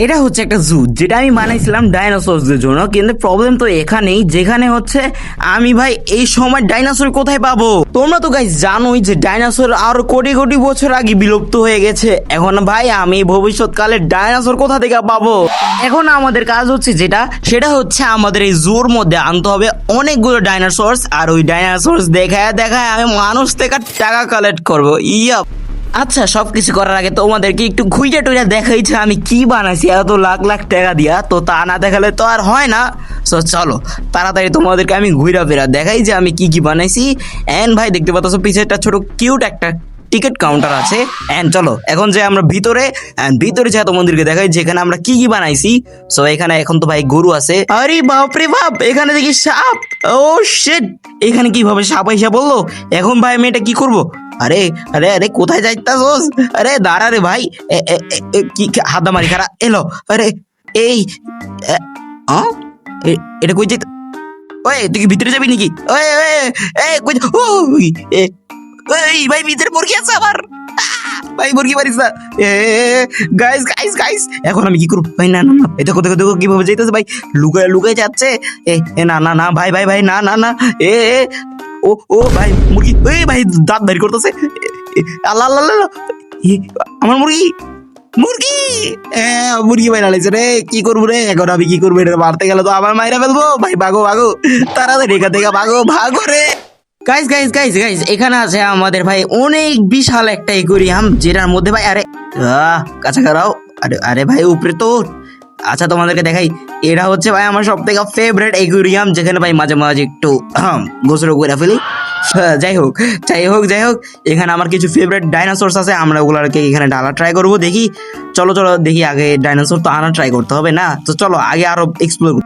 এটা হচ্ছে একটা জু যেটা আমি বানাইছিলাম ডাইনোসরদের জন্য, কিন্তু প্রবলেম তো এখানেই, যেখানে হচ্ছে আমি ভাই এই সময় ডাইনোসর কোথায় পাবো? তোমরা তো গাইস জানোই যে ডাইনোসর আরো কোটি কোটি বছর আগে বিলুপ্ত হয়ে গেছে। এখন ভাই আমি ভবিষ্যৎকালে ডাইনোসর কোথা থেকে পাবো? এখন আমাদের কাজ হচ্ছে সেটা হচ্ছে আমাদের এই জুর মধ্যে আনতে হবে অনেকগুলো ডাইনোসরস, আর ওই ডাইনোসরস দেখায় দেখায় আমি মানুষ থেকে টাকা কালেক্ট করবো। ইয়া আচ্ছা, সবকিছু করার আগে তোমাদেরকে একটু ঘুইটা টুইটা দেখাইছে আমি কি বানাইছি এত লাখ লাখ টাকা দিয়া, তো তা না দেখালে তো আর হয় না। সো চলো তাড়াতাড়ি তোমাদেরকে আমি ঘুরা ফেরা দেখাই যে আমি কি কি বানাইছি। এন্ড ভাই দেখতে পাচ্ছ পিছে একটা ছোট কিউট একটা টিকিট কাউন্টার আছে। এন্ড চলো এখন যে আমরা ভিতরে যা তোমাদেরকে দেখাই যেখানে আমরা কি কি বানাইছি। সো এখানে এখন তো ভাই গরু আছে। আরে বাপ রে বাপ, এখানে দেখি সাপ। ও শিট, এখানে কিভাবে সাপ আইসা বললো? এখন ভাই আমি এটা কি করবো? আরে আরে আরে কোথায় যাইতাছোস? আরে দাঁড়া রে ভাই, কি হাদামারি খারা এলো? আরে এই এটা কই যাইতা? ওই তুই কি ভিতরে যাবি নাকি? ওই কই ওই ওই ভাই ভিতরে মুরগি আছে আমার। ভাই মুরগি মারিস না। গাইস গাইস গাইস, এখন আমি কি করবো ভাই? না না না, দেখো দেখো দেখো কিভাবে যাইতেছে ভাই, লুকায় লুকায় যাচ্ছে। না না না ভাই ভাই ভাই, না না না। ও ও ভাই মুরগি, এই ভাই দাঁত বের করতেছে। আল্লাহ আল্লাহ আল্লাহ, আমার মুরগি মুরগি মুরগি মাইরা লাইছে রে। কি করবো রে এখন আমি? কি করবো? এটা মারতে গেলে তো আমার মাইরা ফেলবো। ভাই ভাগো ভাগো তাড়াতাড়ি এখান থেকে, ভাগো ভাগো রে। গাইস গাইস গাইস গাইস, এখানে আছে আমাদের ভাই অনেক বিশাল একটা একুরিয়াম, যেটার মধ্যে ভাই আরে কাছা খারাও। আরে আরে ভাই উপরে তো। আচ্ছা তোমাদেরকে দেখাই, এটা হচ্ছে ভাই আমার সব থেকে ফেভারিট একুরিয়াম, যেখানে ভাই মাঝে মাঝে একটু গোসল করে ফেলি। যাই হোক যাই হোক যাই হোক, এখানে আমার কিছু ফেভারিট ডাইনোসরস আছে, আমরা ওগুলোকে এখানে ডালা ট্রাই করবো। দেখি চলো চলো দেখি, আগে ডাইনোসর তো আনা ট্রাই করতে হবে না? তো চলো আগে আরো এক্সপ্লোর করি।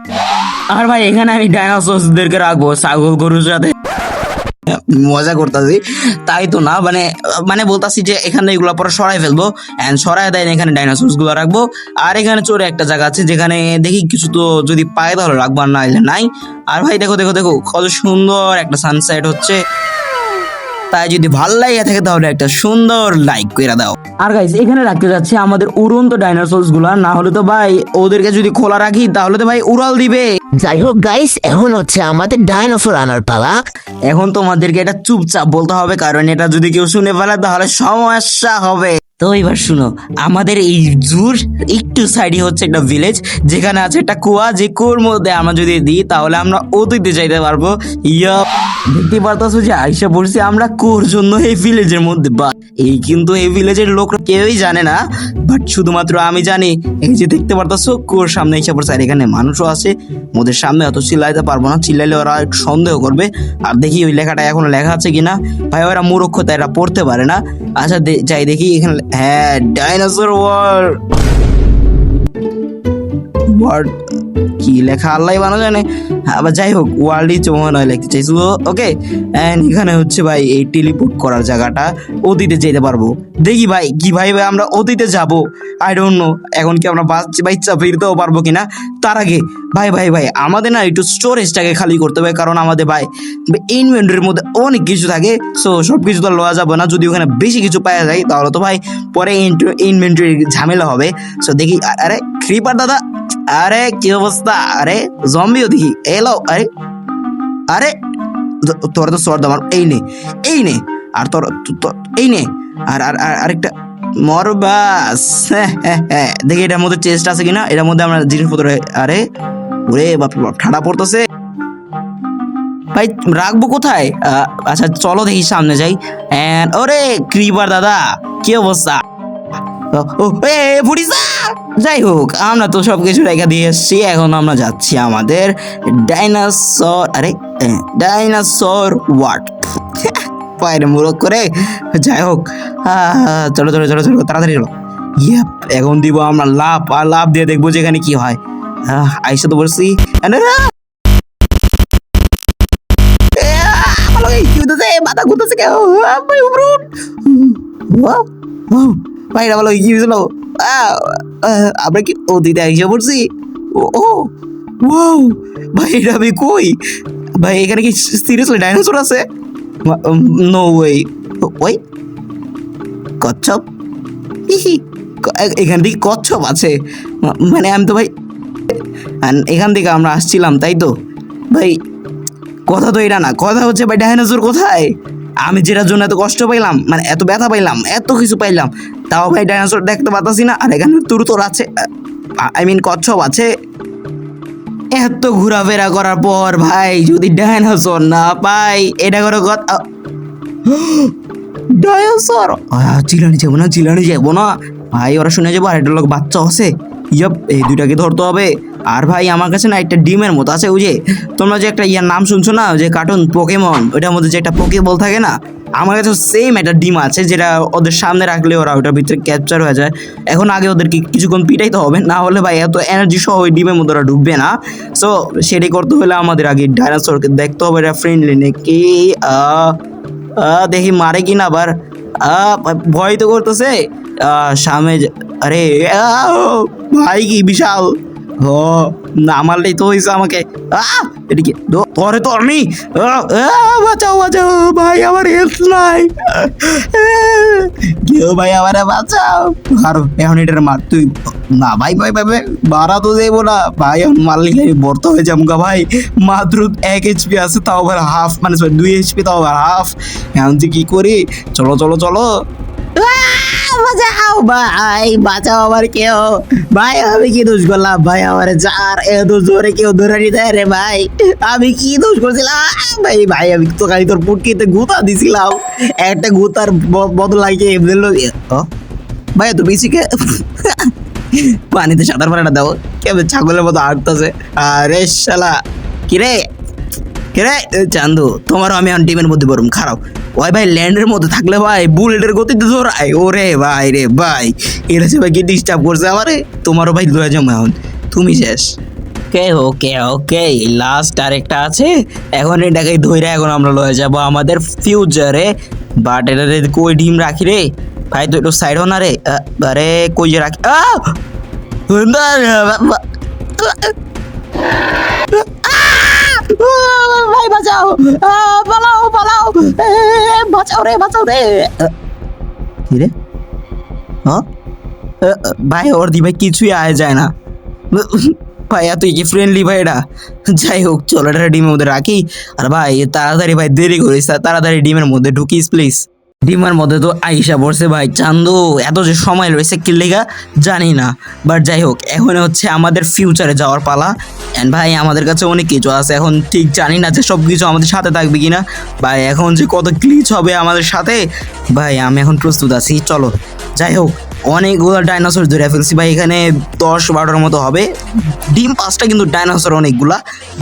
আর ভাই এখানে আমি ডাইনোসরসদেরকে রাখবো ছাগল গরুর সাথে। মজা করতেছি, তাই তো না, মানে মানে বলতাছি যে এখানে এগুলো পরে সরাই ফেলবো। এন্ড সরাই দেয় এখানে ডাইনোসরস গুলো রাখবো। আর এখানে চোরে একটা জায়গা আছে যেখানে দেখি কিছু তো যদি পাই তাহলে রাখবো, আর না নাই। আর ভাই দেখো দেখো দেখো কত সুন্দর একটা সানসেট হচ্ছে। তাই যদি ভালো লাগে থাকে তাহলে একটা সুন্দর লাইক করে দাও। আর গাইস এখানে রাখতে যাচ্ছে আমাদের উড়ন্ত ডাইনোসরস গুলা, না হলে তো ভাই ওদেরকে যদি খোলা রাখি তাহলে তো ভাই উড়াল দিবে। যাই হোক গাইস, এখন হচ্ছে আমাদের ডাইনোসর আনার পালা। এখন তোমাদেরকে এটা চুপচাপ বলতে হবে, কারণ এটা যদি কেউ শুনে ফেলে তাহলে সমস্যা হবে। তো এবার শুনো, আমাদের এই জুর একটু সাইডে হচ্ছে একটা ভিলেজ, যেখানে আছে একটা কুয়া, যে কুয়োর মধ্যে আমরা যদি দিই তাহলে আমরা অতীতে যাইতে পারবো। ইয়া দেখতে পারতেছো যে আইসা পড়ছি আমরা কুয়োর জন্য এই ভিলেজের মধ্যে। বা এই কিন্তু এই ভিলেজের লোকরা কেউই জানে না, বাট শুধুমাত্র আমি জানি। এই যে দেখতে পারতেছো কুয়োর সামনে এসে পড়ছে, আর এখানে মানুষও আছে। ওদের সামনে অত চিল্লাইতে পারবো না, চিল্লাইলে ওরা একটু সন্দেহ করবে। আর দেখি ওই লেখাটা এখনো লেখা আছে কিনা। ভাই ওরা মূর্খ, তাই এরা পড়তে পারে না। আচ্ছা যাই দেখি এখানে। হ্যাঁ, ডাইনোসর ওয়ার্ড কি লেখা আল্লাহ ভালো জানে। আবার যাই হোক, ওয়ার্ল্ডই মনে হয় লিখতে চাইছিল। ওকে, এখানে হচ্ছে ভাই এই টেলিপোর্ট করার জায়গাটা, অতীতে যেতে পারবো। দেখি ভাই কিভাবে আমরা অতীতে যাব, আই ডোন্ট নো। এখন কি আমরা বাচ্চা ফিরতেও পারবো কিনা? তার আগে ভাই ভাই ভাই আমাদের না একটু স্টোরেজটাকে খালি করতে হবে, কারণ আমাদের ভাই ইনভেন্টরির মধ্যে অনেক কিছু থাকে। সো সব কিছু তো লওয়া যাবে না, যদি ওখানে বেশি কিছু পাওয়া যায় তাহলে তো ভাই পরে ইনভেন্টরি ঝামেলা হবে। সো দেখি, আরে ক্রিপার দাদা, আরে কি অবস্থা? আরে জম্বিও দেখি এলো। আরে আরে তোর তো সর্দ আমার, এই নে আর তোর এই নে, আর আর আরেকটা মরবাস। দেখি এটার মধ্যে চেস্ট আছে কিনা, এটার মধ্যে আমরা জিনিসপত্র। আরে ওরে বাপ বাপ, ঠাডা পড়তেছে ভাই, রাখবো কোথায়? আচ্ছা চলো দেখি সামনে যাই। ওরে ক্রিপার দাদা, কি অবস্থা? যাই হোক, আমরা তো সবকিছু রেখে দিয়ে এসছি, এখন আমরা যাচ্ছি আমাদের ডাইনোসর। আরে ডাইনোসর ওয়ার্ড পায়ের মুরগ করে। যাই হোক, চলো চলো চলো চলো তাড়াতাড়ি চলো। ইয়েপ, এখন দিব আমরা লাভ, আর লাভ দিয়ে দেখবো যেখানে কি হয়। আইসা তো বলছি মাথা ঘুরতেছে কেউ। ভাই এটা বলো কি হয়েছিল? আমরা কি অতীতে এসে পড়ছি? ও ভাই এটা আমি কই? ভাই এখানে কি সিরিয়াসলি ডাইনোসর আছে? No way. ওই কচ্ছপ, এখান থেকে কচ্ছপ আছে, মানে আমি তো ভাই এখান থেকে আমরা আসছিলাম, তাই তো ভাই? কথা তো এটা না, কথা হচ্ছে ভাই ডাইনোসর কোথায়? আমি যেটার জন্য এত কষ্ট পাইলাম, মানে এত ব্যথা পাইলাম, এত কিছু পাইলাম, তাও ভাই ডাইনোসর দেখতে পাতাছি না। আর এখানে তুরুতর আছে, আই মিন কচ্ছপ আছে। এত ঘোরাফেরা করার পর ভাই যদি ডাইনোসর না পাই, এটা করে কথা। ডাইনোসর চিলানি যাবো না, চিলানি যাবো না ভাই, ওরা শুনে যাবো। আর একটা লোক বাচ্চা আছে, ইয়াপ, এই দুইটাকে ধরতে হবে। আর ভাই আমার কাছে না একটা ডিমের মতো আছে, ওই যে তোমরা যে একটা ইয়ার নাম শুনছো না, যে কার্টুন পোকেমন, ওইটার মধ্যে যে একটা পোকে বল থাকে না, আমার কাছে সেম একটা ডিম আছে, যেটা ওদের সামনে রাখলে ওরা ওটার ভিতরে ক্যাপচার হয়ে যায়। এখন আগে ওদেরকে কিছুক্ষণ পিটাইতে হবে, না হলে ভাই এত এনার্জি সহ ওই ডিমের মধ্যে ওরা ঢুকবে না। সো সেটাই করতে হলে আমাদের আগে ডাইনোসরকে দেখতে হবে এটা ফ্রেন্ডলি নাকি। দেখি মারে কিনা আবার। ভয় তো করতেছে। সামনে আরে ভাই কি বিশাল! ও না মারলেই তো হয়েছে আমাকে। এদিকে তোরে তো আমি, বাঁচাও বাঁচাও ভাই, আমার হেল্প নাই, কেউ ভাই আমার বাঁচাও। আর এখন এটার মার তুই না ভাই, ভাই ভাই ভাই মারা তো দেবো না ভাই, এখন মারলে বর্ত হয়ে যাবো ভাই। মাত্র 1 HP আছে, তাও আবার হাফ, মানে 2 HP, তাও আবার হাফ। এখন তুই কি করি? চলো চলো চলো, বাঁচাও ভাই, বাঁচাও আমার কেউ ভাই, আমি কি দোষ করলাম ভাই? আমার যার এত জোরে কেউ ধরে নিতে রে ভাই, আমি কি দোষ করছিলাম ভাই? ভাই আমি তো খালি তোর পুটকিতে গুতা দিছিলাম, একটা গুতার বদল লাগিয়ে দিল ভাই। তো বেশিকে পানিতে সাঁতার পাড়াটা দাও, কেমন ছাগলের মতো আটতেছে। আরে শালা কিরে কিরে চান্দু, তোমারও আমি এখন টিমের মধ্যে পড়ুম, খারাপ ওই ভাই ল্যান্ডের মধ্যে থাকলে ভাই বুলেটের গতিতে ধরাই। ওরে ভাই রে ভাই, এরা সে ভাই কি ডিস্টার্ব করছে আমারে। তোমারও ভাই ধরে যাবো এখন, তুমি শেষ। ওকে ওকে ওকে, লাস্ট আরেকটা আছে, এখন এটাকে ধরে এখন আমরা লয়ে যাব আমাদের ফিউচারে। বাট এটা কই ডিম রাখি রে ভাই, তো একটু সাইড হো না রে। আরে কই যে রাখি, ভাই বাঁচাও, পালাও পালাও, বাঁচাও রে বাঁচাও রে। কি রে ভাই, ওর দি ভাই কিছুই আয় যায় না ভাই, এত কি ফ্রেন্ডলি ভাই এটা। যাই হোক চলো, এটা ডিমের মধ্যে রাখি। আর ভাই তাড়াতাড়ি ভাই দেরি করিস, তাড়াতাড়ি ডিমের মধ্যে ঢুকিস প্লিজ। ডিমের মধ্যে তো আইসা পড়ছে ভাই। চান্দু এত যে সময় রয়েছে কি লেগা জানি না, বাট যাই হোক এখন হচ্ছে আমাদের ফিউচারে যাওয়ার পালা। এন্ড ভাই আমাদের কাছে অনেক কিছু আছে, এখন ঠিক জানি না যে সব কিছু আমাদের সাথে থাকবে কিনা ভাই, এখন যে কত গ্লিচ হবে আমাদের সাথে ভাই, আমি এখন প্রস্তুত আছি। চলো যাই হোক, অনেকগুলো ডাইনোসর ধরে ফেলছি ভাই, এখানে 10-12টার মতো হবে। ডিম 5টা, কিন্তু ডাইনোসর অনেকগুলা।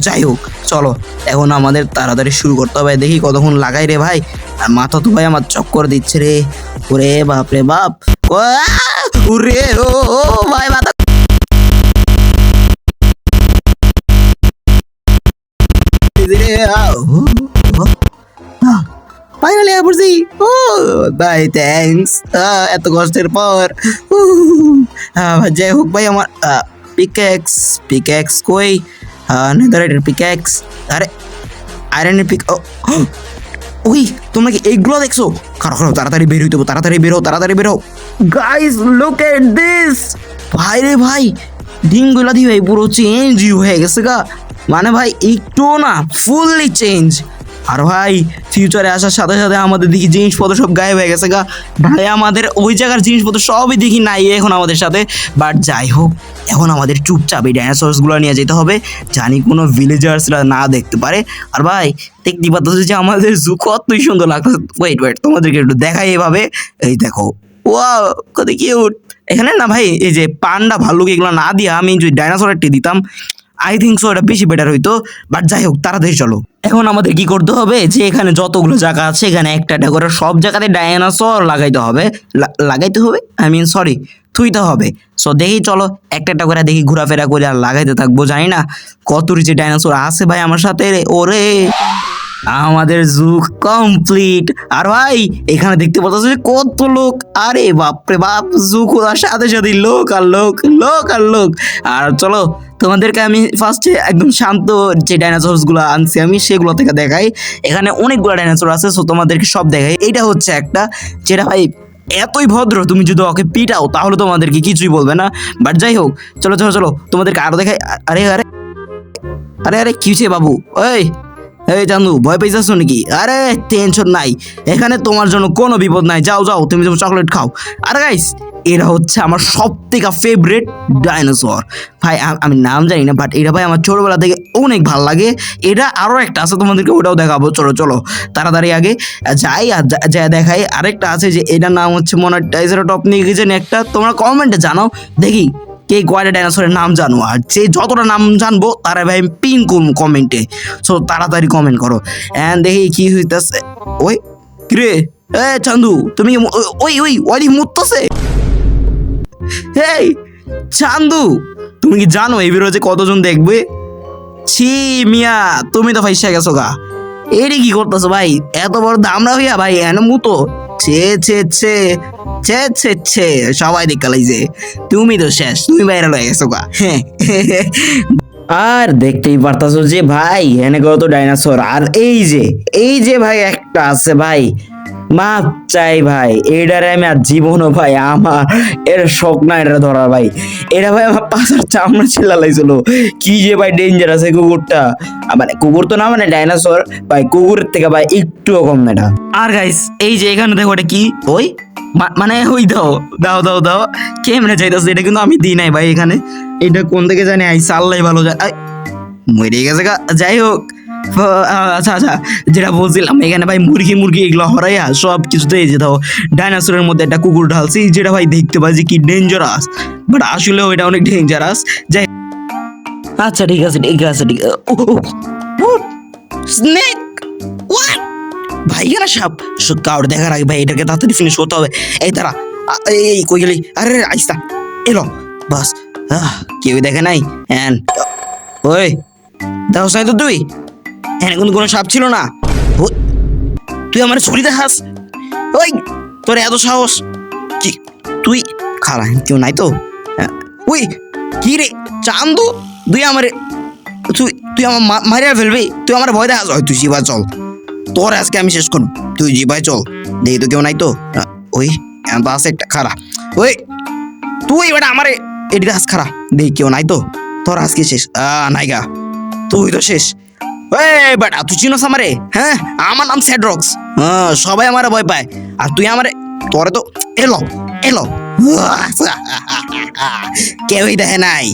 যাই হোক চলো, এখন আমাদের তাড়াতাড়ি শুরু করতে হবে। দেখি কতক্ষণ লাগাই রে ভাই, আর মাথা তো ভাই আমার চক্কর দিচ্ছে রে। ওরে বাপ রে বাপ, ওরে ও ভাই মাথা। ফাইনালি পড়ছি, ও ভাই থ্যাঙ্কস, এত কষ্টের পর। যাই হোক ভাই, আমার পিক্যাক্স পিক্যাক্স কই? নেদারাইটের পিক্যাক্স, আরে আয়রনের পিক। ওই তোমরা কি এইগুলো দেখছো? খারাপ খারাপ, তাড়াতাড়ি বের হইতে হবে, তাড়াতাড়ি বেরো, তাড়াতাড়ি বেরো। গাইস লুক এট দিস, ভাই রে ভাই, ডিমগুলা দিয়ে ভাই পুরো চেঞ্জই হয়ে গেছে গা, মানে ভাই একটু না, ফুললি চেঞ্জ। আর ভাই ফিউচারে আসার সাথে সাথে আমাদের দেখি জিনিসপত্র সব গায়েব হয়ে গেছে গা ভাই, আমাদের ওই জায়গার জিনিসপত্র সবই দেখি নাই এখন আমাদের সাথে। বাট যাই হোক, এখন আমাদের চুপচাপ এই ডাইনোসরসগুলো নিয়ে যেতে হবে, জানি কোনো ভিলেজার্সরা না দেখতে পারে। আর ভাই দেখতে পাচ্ছ যে আমাদের জু কতই সুন্দর লাগতো। ওয়েট ওয়েট, তোমাদেরকে একটু দেখাই এভাবে, এই দেখো, ওয়াও কত কিউট। এখানে না ভাই এই যে পান্ডা ভাল্লুক এগুলো না দিয়া আমি যদি ডাইনোসরটি দিতাম, আই থিঙ্ক সো এটা বেশি বেটার হইতো। বাট যাই হোক তাড়াতাড়ি চলো, এখন আমাদের কি করতে হবে, যে এখানে যতগুলো জায়গা আছে এখানে একটা একটা করে সব জায়গাতে ডাইনোসর লাগাইতে হবে, লাগাইতে হবে, আই মিন সরি থুইতে হবে। সো দেখি চলো একটা একটা করে দেখি ঘোরাফেরা করে আর লাগাইতে থাকবো। জানি না কত রিচে ডাইনোসর আছে ভাই আমার সাথে রে। ওরে আমাদের জু কমপ্লিট। আর ভাই এখানে দেখতে পাচ্ছ কত লোক, আরে বাপরে বাপ, জু খোলার সাথে সাথে লোক আর লোক, লোক আর লোক। আর চলো তোমাদেরকে আমি ফার্স্টে একদম শান্ত যে ডাইনোসরসগুলো আনছি আমি সেগুলো থেকে দেখাই। এখানে অনেকগুলো ডাইনোসর আছে, সো তোমাদেরকে সব দেখাই। এইটা হচ্ছে একটা, যেটা ভাই এতই ভদ্র, তুমি যদি ওকে পিটাও তাহলে তোমাদেরকে কিছুই বলবে না। বাট যাই হোক, চলো চলো চলো তোমাদেরকে আরো দেখাই। আরে আরে আরে আরে কি হয়েছে বাবু? এই এই চান্দু, ভয় পেয়েছো নাকি? আরে টেনশন নাই, এখানে তোমার জন্য কোনো বিপদ নাই। যাও যাও, তুমি যেমন চকলেট খাও। আরে গাইস, এরা হচ্ছে আমার সব থেকে ফেভারিট ডাইনোসর ভাই। আমি নাম জানি না, বাট এটা ভাই আমার ছোটবেলা থেকে অনেক ভালো লাগে। এটা আরও একটা আছে, তোমাদেরকে ওটাও দেখাবো। চলো চলো তাড়াতাড়ি আগে যাই আর যা দেখাই। আরেকটা আছে যে এটার নাম হচ্ছে মনে হয় ট্রাইসেরাটপ নিয়ে গেছেন একটা। তোমরা কমেন্টে জানাও দেখি কে কয়টা ডাইনোসরের নাম জানো, আর যে যতটা নাম জানবো তারা ভাই আমি পিন করবো কমেন্টে। সো তাড়াতাড়ি কমেন্ট করো অ্যান্ড দেখি কি হইতেছে। ওই কিরে, এ চান্দু তুমি ওই ওই ওই মুততেছে। এই চান্দু, তুমি কি জানো এই ভিডিও যে কতজন দেখবে? ছি মিয়া, তুমি তো ফাইসা গেছো গা। এটি কি করতেছো ভাই? এত বড় দামরা হইয়া ভাই এনে মুতো। ছে ছে ছে ছে ছে ছে, সবাই দেখালাইছে। তুমি তো শেষ, তুমি বাইরে লয়ে গেছো গা। আর দেখতেই পারতাছো যে ভাই এনে কত ডাইনোসর। আর এই যে ভাই একটা আছে ভাই, মাপ চাই ভাই, এটারে আমি আর জীবনও ভাই আমার এর শখ না এটা ধরার ভাই। এটা ভাই আমার পাশার চামড়া ছিলা লাইছিল। কি যে ভাই ডেঞ্জার আছে কুকুরটা, মানে কুকুর তো না, মানে ডাইনোসর ভাই, কুকুরের থেকে ভাই একটুও কম না এটা। আর গাইস এই যে এখানে দেখো এটা কি, ওই মানে ওই দাও দাও দাও দাও কেমনে চাইতেছে, এটা কিন্তু আমি দিই নাই ভাই এখানে। এটা কোন থেকে জানি আইসা আল্লাহ ভালো যায়। মরে গেছে গা। যাই হোক, আচ্ছা আচ্ছা, যেটা বলছিলাম এখানে ভাই মুরগি এগুলো হরাইয়া সব কিছুতে এই যে দাও ডাইনোসরের মধ্যে একটা কুকুর ঢালছি, যেটা ভাই দেখতে পাচ্ছি কি ডেঞ্জারাস, বাট আসলে ওইটা অনেক ডেঞ্জারাস। যাই আচ্ছা ঠিক আছে ঠিক আছে ঠিক আছে। স্নেক, হোয়াট ভাই? এখানে সাপ। কাউর দেখার আগে ভাই এটাকে তাড়াতাড়ি ফিনিশ করতে হবে। এই তারা, এই কই গেলি? আরে আইসা এলো, বাস কেউ দেখে নাই। হ্যাঁ ওই দেখোস নাই তো তুই? হ্যাঁ কিন্তু কোনো সাপ ছিল না। তুই আমার ছুরি দেখাস? ওই তোর এত সাহস কি? তুই খালা, কেউ নাই তো? ওই কি রে চান্দু, তুই আমারে তুই আমার মারিয়া ফেলবি? তুই আমার ভয় দেখাস? তুই জিবা চল, তোর আজকে আমি শেষ করব। তুই জিবাই চল, দেখি তো কেউ নাই তো। ওই আছে একটা খারা। ওই তুই এবার আমারে এদিকে আস, খারা দেখি কেউ নাই তো। তোর আজকে শেষ। নাইগা, তুই তো শেষ। এই বেটা, তুই চিনোস আমারে? হ্যাঁ, আমার নাম স্যাডরক্স। সবাই আমারে ভয় পায়, আর তুই আমারে, তোরে তো এলো এলো কেউই দেখে নাই।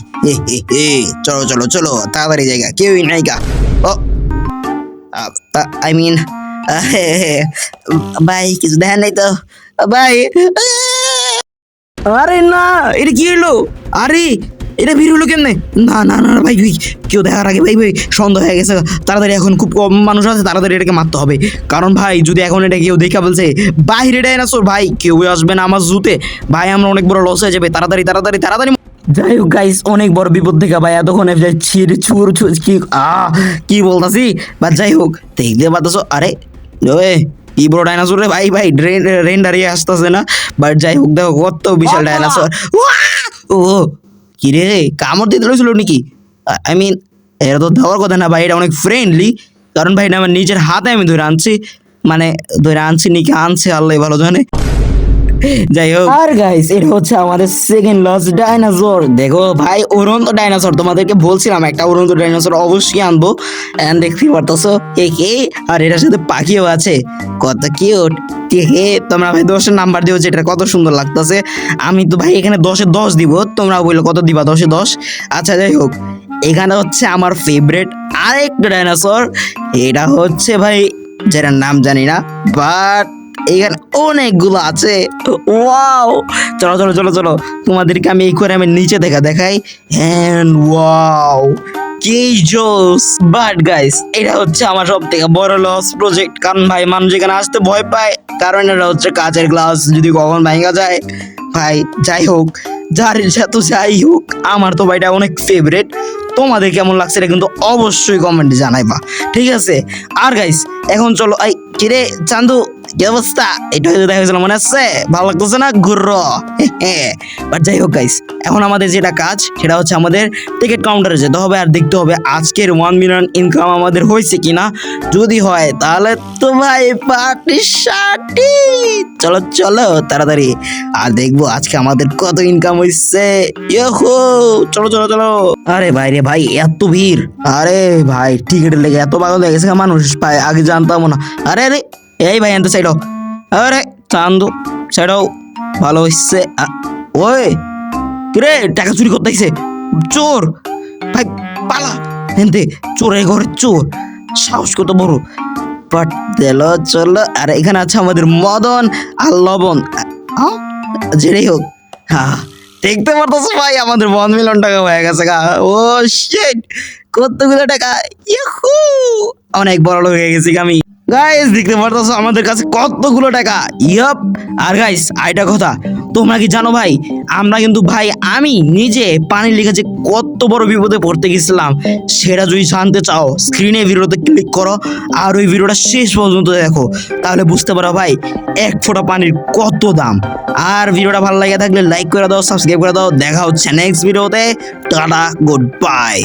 চলো চলো চলো তাড়াতাড়ি জায়গা, কেউই নাই গা। ও আই মিন ভাই কিছু দেখেন নাই তো ভাই? আরে না, এটা কি হলো? আরে এটা ভিড় হলো কেমনে? না না না ভাই, কেউ দেখার আগে ভাই সন্দেহ হয়ে গেছে। তাড়াতাড়ি, এখন খুব কম মানুষ আছে, তাড়াতাড়ি এটাকে মারতে হবে। কারণ ভাই যদি এখন এটা কেউ দেখা বলছে বাইরে ডাইনোসর, ভাই কেউ আসবে না আমার জুতে ভাই, আমরা অনেক বড় লস হয়ে যাবে। তাড়াতাড়ি তাড়াতাড়ি তাড়াতাড়ি। যাই হোক গাইস, অনেক বড় বিপদ থেকে ভাই এতক্ষণে কি বলতাছি, বা যাই হোক দেখতে পারতেছো। আরে ওই কি বড় ডাইনোসর রে ভাই, রেন দাঁড়িয়ে আসতেছে না। বাট যাই হোক দেখো কত বিশাল ডাইনোসর। ও কি রে, কামড় দিতে রয়েছিল নাকি? আই মিন এটা তো দেওয়ার কথা না ভাই, এটা অনেক ফ্রেন্ডলি। কারণ ভাই এটা আমার নিজের হাতে আমি ধরে আনছি, মানে ধরে আনছি নাকি আনছে আল্লাহ ভালো জানে। যাই হোক, আর গাইস এটা হচ্ছে আমাদের সেকেন্ড লস্ট ডাইনোসর। দেখো ভাই উড়ন্ত ডাইনোসর, তোমাদেরকে বলছিলাম একটা উড়ন্ত ডাইনোসর অবশ্যই আনবো। এন্ড দেখতে পারতেছো কে, আর এটার সাথে পাখিও আছে, কত কিউট। তোমরা ভাই 10-এর নাম্বার দিও, যেটা কত সুন্দর লাগতেছে। আমি তো ভাই এখানে 10-এ 10 দিব, তোমরা বললো কত দিবা? 10-এ 10। আচ্ছা যাই হোক, এখানে হচ্ছে আমার ফেভারিট আরেকটা ডাইনোসর। এটা হচ্ছে ভাই যেটার নাম জানি না, বাট এখানে অনেকগুলো আছে। ওয়াও, চলো চলো চলো চলো তোমাদেরকে আমি এই করে আমি নিচে দেখাই। হ্যান্ড ওয়াও কি জোস। বাট গাইস এটা হচ্ছে আমার সব থেকে বড় লস প্রজেক্ট, কারণ ভাই মানুষ এখানে আসতে ভয় পায়, কারণ এটা হচ্ছে কাচের গ্লাস, যদি কখন ভাঙা যায় ভাই। যাই হোক, যার সাথে যাই হোক, আমার তো ভাইটা অনেক ফেভারিট। তোমাদের কেমন লাগছে এটা কিন্তু অবশ্যই কমেন্টে জানাইবা, ঠিক আছে? আর গাইস এখন চলো, এই কিরে চান্দু কি অবস্থা? এটা হয়তো দেখা হয়েছিল মনে আছে? ভালো লাগতেছে না? ঘুরো। বাট যাই হোক গাইস, এখন আমাদের যেটা কাজ সেটা হচ্ছে আমাদের টিকিট কাউন্টারে যেতে হবে আর দেখতে হবে আজকের 1 মিলিয়ন ইনকাম আমাদের হয়েছে কিনা। যদি হয় তাহলে তো ভাই পার্টি শার্টি। চলো চলো তাড়াতাড়ি আর দেখবো আজকে আমাদের কত ইনকাম হয়েছে। ইয়হো, চলো চলো চলো। আরে ভাই রে ভাই, এত ভিড়! আরে ভাই, টিকিটের লেগে এত পাগল হয়ে গেছে মানুষ ভাই, আগে জানতাম না। আরে আরে, এই ভাই এনতে সাইড হও। আরে চান্দু, সাইড হও। ভালো হচ্ছে। ওই কিরে, টাকা চুরি করতে আইছে চোর! ভাই পালা এনতে, চোরের ঘরে চোর, সাহস কত বড়! বাট দিল, চলো। আর এখানে আছে আমাদের মদন আর লবণ। যেটাই হোক, হ্যাঁ দেখতে পারতেছো ভাই আমাদের 1 মিলিয়ন টাকা হয়ে গেছে গা। ও শিট, কতগুলো টাকা! ইহু, অনেক বড় লোক হয়ে গেছি আমি। গাইস দেখতে পারতেছো আমাদের কাছে কতগুলো টাকা। ইয়াপ। আর গাইস আইটা কথা, তোমরা কি জানো ভাই, আমরা কিন্তু ভাই আমি নিজে পানির লেগে যে কত বড় বিপদে পড়তে গেছিলাম সেটা যদি জানতে চাও স্ক্রিনে ভিডিওতে ক্লিক করো আর ওই ভিডিওটা শেষ পর্যন্ত দেখো, তাহলে বুঝতে পারো ভাই এক ফোঁটা পানির কত দাম। আর ভিডিওটা ভালো লাগে থাকলে লাইক করে দাও, সাবস্ক্রাইব করে দাও। দেখা হচ্ছে নেক্সট ভিডিওতে। Tata, good bye.